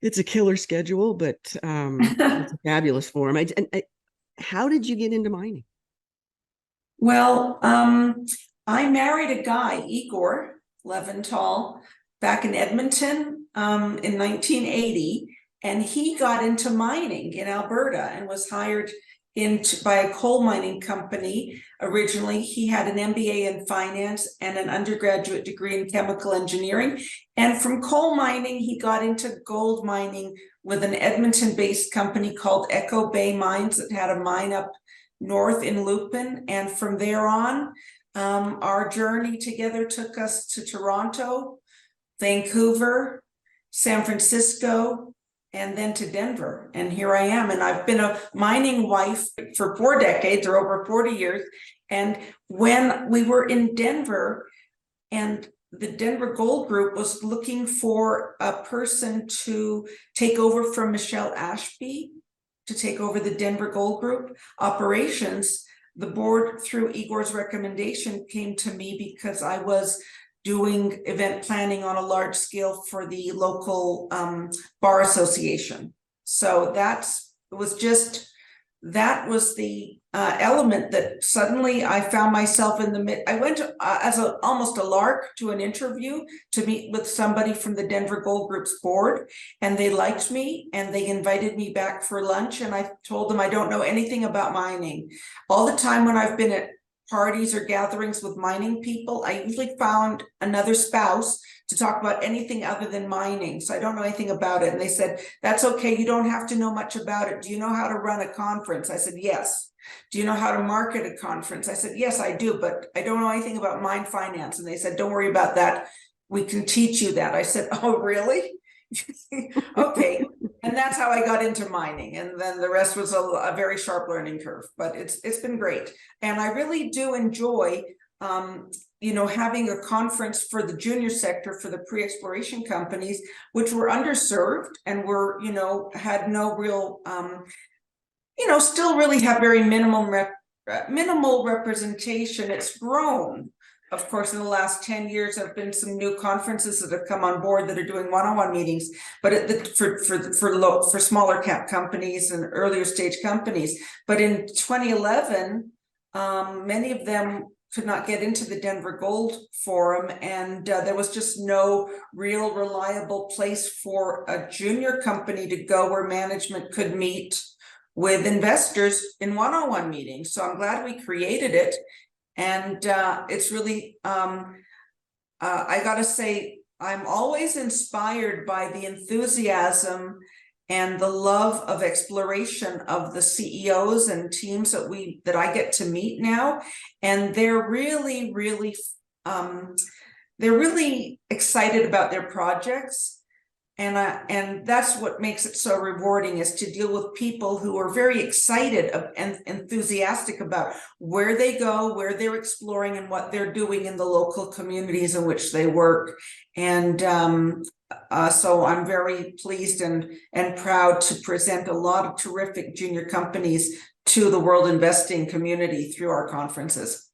it's a killer schedule, but it's a fabulous form. How did you get into mining? Well, I married a guy, Igor Levental, back in Edmonton in 1980, and he got into mining in Alberta and was hired by a coal mining company. Originally, he had an MBA in finance and an undergraduate degree in chemical engineering. And from coal mining, he got into gold mining with an Edmonton-based company called Echo Bay Mines that had a mine up north in Lupin. And from there on, our journey together took us to Toronto, Vancouver, San Francisco, and then to Denver. And here I am. And I've been a mining wife for 4 decades or over 40 years. And when we were in Denver, and the Denver Gold Group was looking for a person to take over from Michelle Ashby, to take over the Denver Gold Group operations, the board, through Igor's recommendation, came to me because I was doing event planning on a large scale for the local bar association. So that was the element that suddenly I found myself in the mid. I went to, as almost a lark to an interview to meet with somebody from the Denver Gold Group's board, and they liked me and they invited me back for lunch, and I told them I don't know anything about mining. All the time when I've been at parties or gatherings with mining people, I usually found another spouse to talk about anything other than mining. So I don't know anything about it. And they said, that's okay, you don't have to know much about it. Do you know how to run a conference? I said, yes. Do you know how to market a conference? I said, yes, I do, but I don't know anything about mine finance. And they said, don't worry about that. We can teach you that. I said, oh, really? Okay. And that's how I got into mining. And then the rest was a very sharp learning curve, but it's been great. And I really do enjoy, having a conference for the junior sector, for the pre-exploration companies, which were underserved and were, had no real, still really have very minimal representation. It's grown. Of course, in the last 10 years, there have been some new conferences that have come on board that are doing one-on-one meetings, but for smaller cap companies and earlier stage companies. But in 2011, many of them could not get into the Denver Gold Forum, and there was just no real reliable place for a junior company to go where management could meet with investors in one-on-one meetings. So I'm glad we created it. And it's really, I gotta say, I'm always inspired by the enthusiasm and the love of exploration of the CEOs and teams that I get to meet now. And they're really, really, they're really excited about their projects. And that's what makes it so rewarding, is to deal with people who are very excited and enthusiastic about where they go, where they're exploring, and what they're doing in the local communities in which they work. And so I'm very pleased and proud to present a lot of terrific junior companies to the world investing community through our conferences.